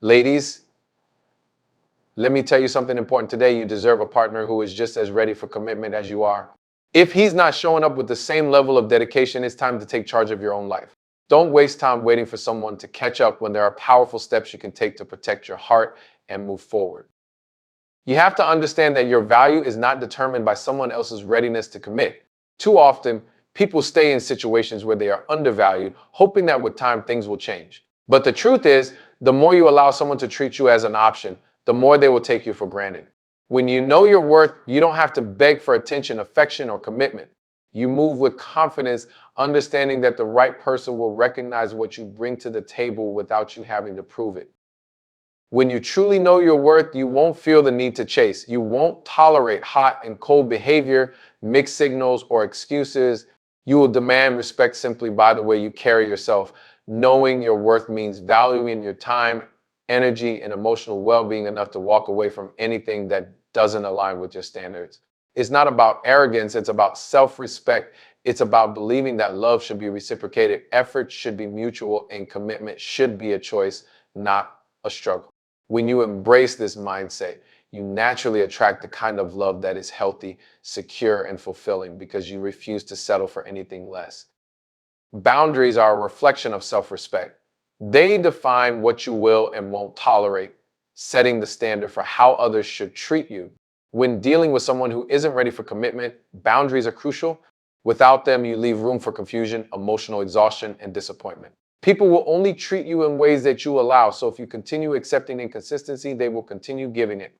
Ladies, let me tell you something important today. You deserve a partner who is just as ready for commitment as you are. If he's not showing up with the same level of dedication, it's time to take charge of your own life. Don't waste time waiting for someone to catch up when there are powerful steps you can take to protect your heart and move forward. You have to understand that your value is not determined by someone else's readiness to commit. Too often, people stay in situations where they are undervalued, hoping that with time things will change. But the truth is, the more you allow someone to treat you as an option, the more they will take you for granted. When you know your worth, you don't have to beg for attention, affection, or commitment. You move with confidence, understanding that the right person will recognize what you bring to the table without you having to prove it. When you truly know your worth, you won't feel the need to chase. You won't tolerate hot and cold behavior, mixed signals, or excuses. You will demand respect simply by the way you carry yourself. Knowing your worth means valuing your time, energy, and emotional well-being enough to walk away from anything that doesn't align with your standards. It's not about arrogance, it's about self-respect. It's about believing that love should be reciprocated, effort should be mutual, and commitment should be a choice, not a struggle. When you embrace this mindset, you naturally attract the kind of love that is healthy, secure, and fulfilling because you refuse to settle for anything less. Boundaries are a reflection of self-respect. They define what you will and won't tolerate, setting the standard for how others should treat you. When dealing with someone who isn't ready for commitment, boundaries are crucial. Without them, you leave room for confusion, emotional exhaustion, and disappointment. People will only treat you in ways that you allow, so if you continue accepting inconsistency, they will continue giving it.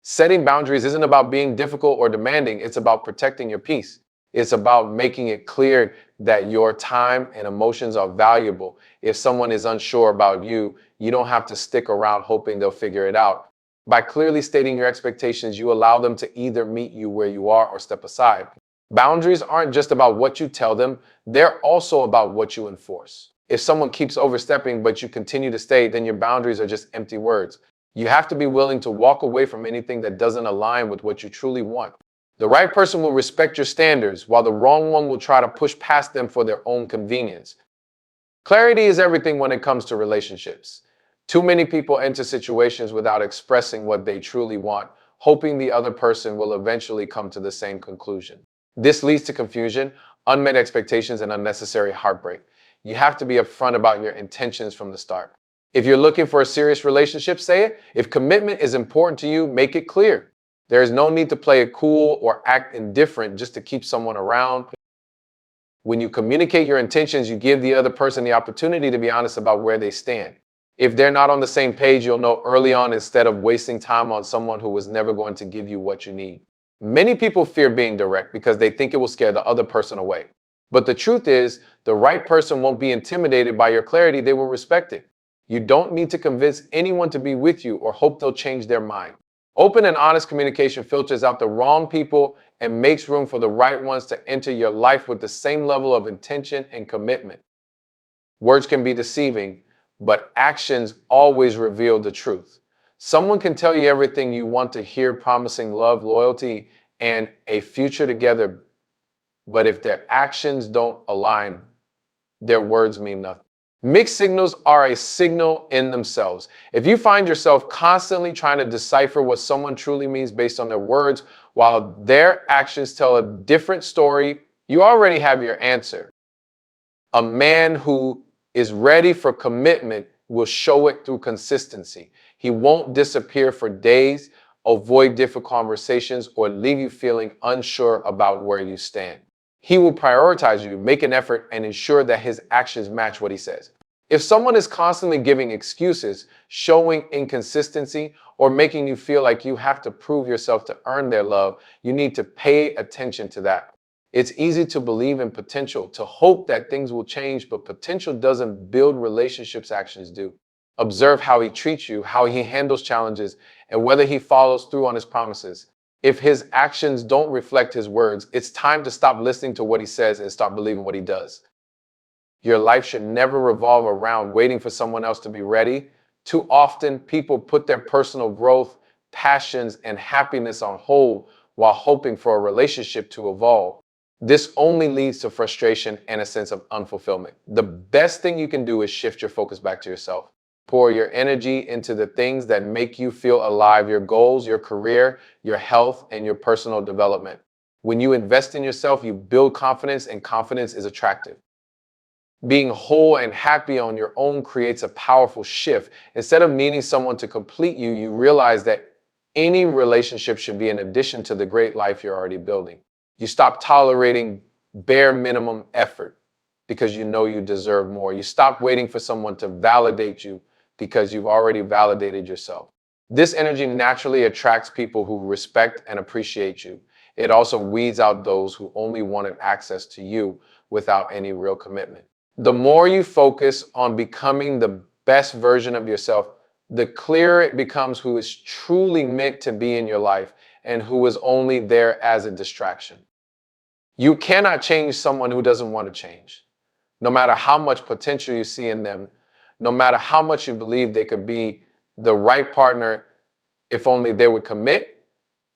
Setting boundaries isn't about being difficult or demanding, it's about protecting your peace. It's about making it clear that your time and emotions are valuable. If someone is unsure about you, you don't have to stick around hoping they'll figure it out. By clearly stating your expectations, you allow them to either meet you where you are or step aside. Boundaries aren't just about what you tell them, they're also about what you enforce. If someone keeps overstepping but you continue to stay, then your boundaries are just empty words. You have to be willing to walk away from anything that doesn't align with what you truly want. The right person will respect your standards, while the wrong one will try to push past them for their own convenience. Clarity is everything when it comes to relationships. Too many people enter situations without expressing what they truly want, hoping the other person will eventually come to the same conclusion. This leads to confusion, unmet expectations, and unnecessary heartbreak. You have to be upfront about your intentions from the start. If you're looking for a serious relationship, say it. If commitment is important to you, make it clear. There is no need to play it cool or act indifferent just to keep someone around. When you communicate your intentions, you give the other person the opportunity to be honest about where they stand. If they're not on the same page, you'll know early on instead of wasting time on someone who was never going to give you what you need. Many people fear being direct because they think it will scare the other person away. But the truth is, the right person won't be intimidated by your clarity, they will respect it. You don't need to convince anyone to be with you or hope they'll change their mind. Open and honest communication filters out the wrong people and makes room for the right ones to enter your life with the same level of intention and commitment. Words can be deceiving, but actions always reveal the truth. Someone can tell you everything you want to hear, promising love, loyalty, and a future together, but if their actions don't align, their words mean nothing. Mixed signals are a signal in themselves. If you find yourself constantly trying to decipher what someone truly means based on their words, while their actions tell a different story, you already have your answer. A man who is ready for commitment will show it through consistency. He won't disappear for days, avoid difficult conversations, or leave you feeling unsure about where you stand. He will prioritize you, make an effort, and ensure that his actions match what he says. If someone is constantly giving excuses, showing inconsistency, or making you feel like you have to prove yourself to earn their love, you need to pay attention to that. It's easy to believe in potential, to hope that things will change, but potential doesn't build relationships, actions do. Observe how he treats you, how he handles challenges, and whether he follows through on his promises. If his actions don't reflect his words, it's time to stop listening to what he says and start believing what he does. Your life should never revolve around waiting for someone else to be ready. Too often, people put their personal growth, passions, and happiness on hold while hoping for a relationship to evolve. This only leads to frustration and a sense of unfulfillment. The best thing you can do is shift your focus back to yourself. Pour your energy into the things that make you feel alive, your goals, your career, your health, and your personal development. When you invest in yourself, you build confidence, and confidence is attractive. Being whole and happy on your own creates a powerful shift. Instead of needing someone to complete you, you realize that any relationship should be an addition to the great life you're already building. You stop tolerating bare minimum effort because you know you deserve more. You stop waiting for someone to validate you because you've already validated yourself. This energy naturally attracts people who respect and appreciate you. It also weeds out those who only wanted access to you without any real commitment. The more you focus on becoming the best version of yourself, the clearer it becomes who is truly meant to be in your life and who is only there as a distraction. You cannot change someone who doesn't want to change. No matter how much potential you see in them, no matter how much you believe they could be the right partner if only they would commit,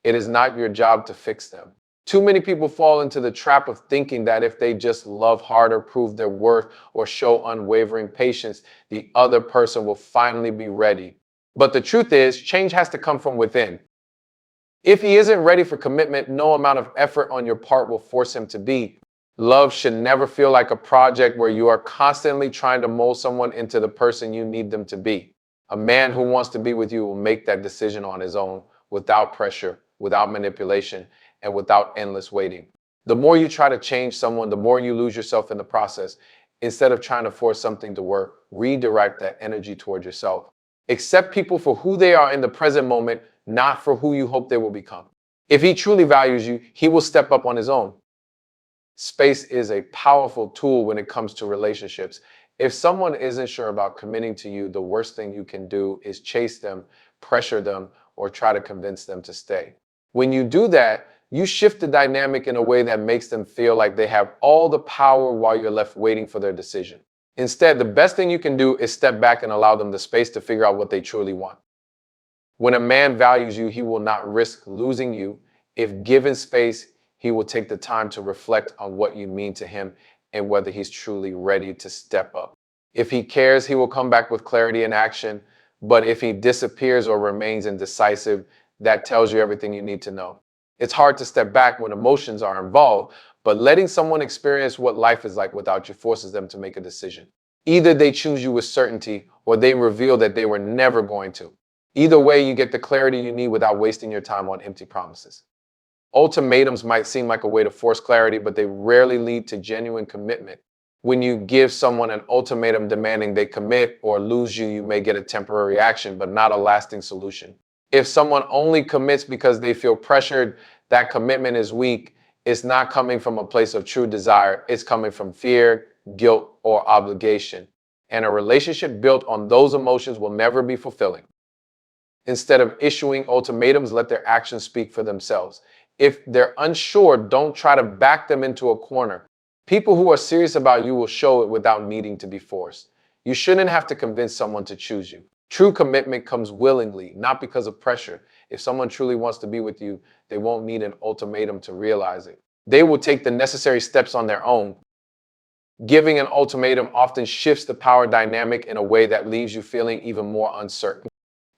it is not your job to fix them. Too many people fall into the trap of thinking that if they just love harder, prove their worth, or show unwavering patience, the other person will finally be ready. But the truth is, change has to come from within. If he isn't ready for commitment, no amount of effort on your part will force him to be. Love should never feel like a project where you are constantly trying to mold someone into the person you need them to be. A man who wants to be with you will make that decision on his own, without pressure, without manipulation, and without endless waiting. The more you try to change someone, the more you lose yourself in the process. Instead of trying to force something to work, redirect that energy toward yourself. Accept people for who they are in the present moment, not for who you hope they will become. If he truly values you, he will step up on his own. Space is a powerful tool when it comes to relationships. If someone isn't sure about committing to you, the worst thing you can do is chase them, pressure them, or try to convince them to stay. When you do that, you shift the dynamic in a way that makes them feel like they have all the power while you're left waiting for their decision. Instead, the best thing you can do is step back and allow them the space to figure out what they truly want. When a man values you, he will not risk losing you. If given space, he will take the time to reflect on what you mean to him and whether he's truly ready to step up. If he cares, he will come back with clarity and action. But if he disappears or remains indecisive, that tells you everything you need to know. It's hard to step back when emotions are involved, but letting someone experience what life is like without you forces them to make a decision. Either they choose you with certainty or they reveal that they were never going to. Either way, you get the clarity you need without wasting your time on empty promises. Ultimatums might seem like a way to force clarity, but they rarely lead to genuine commitment. When you give someone an ultimatum demanding they commit or lose you, you may get a temporary action, but not a lasting solution. If someone only commits because they feel pressured, that commitment is weak. It's not coming from a place of true desire. It's coming from fear, guilt, or obligation. And a relationship built on those emotions will never be fulfilling. Instead of issuing ultimatums, let their actions speak for themselves. If they're unsure, don't try to back them into a corner. People who are serious about you will show it without needing to be forced. You shouldn't have to convince someone to choose you. True commitment comes willingly, not because of pressure. If someone truly wants to be with you, they won't need an ultimatum to realize it. They will take the necessary steps on their own. Giving an ultimatum often shifts the power dynamic in a way that leaves you feeling even more uncertain.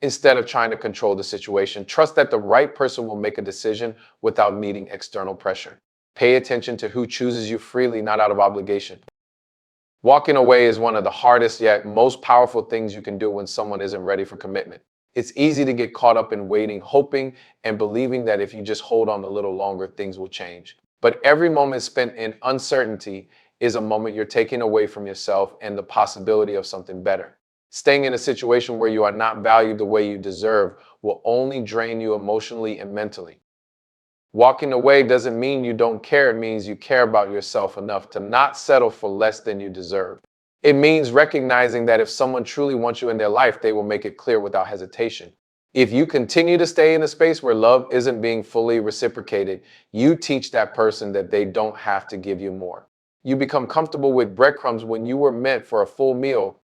Instead of trying to control the situation, trust that the right person will make a decision without needing external pressure. Pay attention to who chooses you freely, not out of obligation. Walking away is one of the hardest yet most powerful things you can do when someone isn't ready for commitment. It's easy to get caught up in waiting, hoping, and believing that if you just hold on a little longer, things will change. But every moment spent in uncertainty is a moment you're taking away from yourself and the possibility of something better. Staying in a situation where you are not valued the way you deserve will only drain you emotionally and mentally. Walking away doesn't mean you don't care. It means you care about yourself enough to not settle for less than you deserve. It means recognizing that if someone truly wants you in their life, they will make it clear without hesitation. If you continue to stay in a space where love isn't being fully reciprocated, you teach that person that they don't have to give you more. You become comfortable with breadcrumbs when you were meant for a full meal.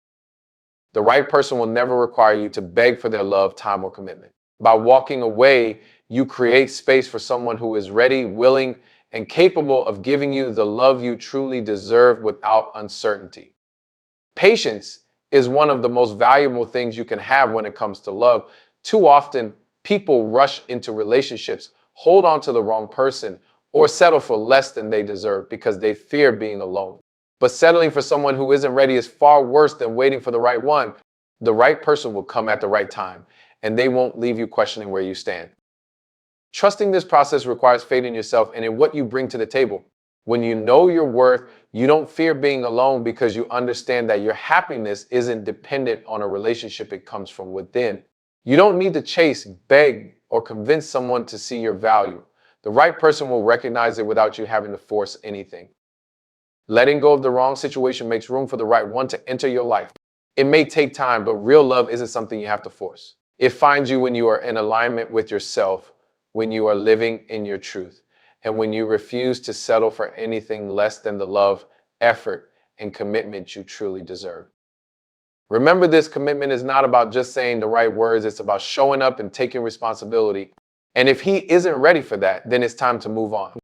The right person will never require you to beg for their love, time, or commitment. By walking away, you create space for someone who is ready, willing, and capable of giving you the love you truly deserve without uncertainty. Patience is one of the most valuable things you can have when it comes to love. Too often, people rush into relationships, hold on to the wrong person, or settle for less than they deserve because they fear being alone. But settling for someone who isn't ready is far worse than waiting for the right one. The right person will come at the right time, and they won't leave you questioning where you stand. Trusting this process requires faith in yourself and in what you bring to the table. When you know your worth, you don't fear being alone because you understand that your happiness isn't dependent on a relationship, it comes from within. You don't need to chase, beg, or convince someone to see your value. The right person will recognize it without you having to force anything. Letting go of the wrong situation makes room for the right one to enter your life. It may take time, but real love isn't something you have to force. It finds you when you are in alignment with yourself, when you are living in your truth, and when you refuse to settle for anything less than the love, effort, and commitment you truly deserve. Remember, this commitment is not about just saying the right words, it's about showing up and taking responsibility. And if he isn't ready for that, then it's time to move on.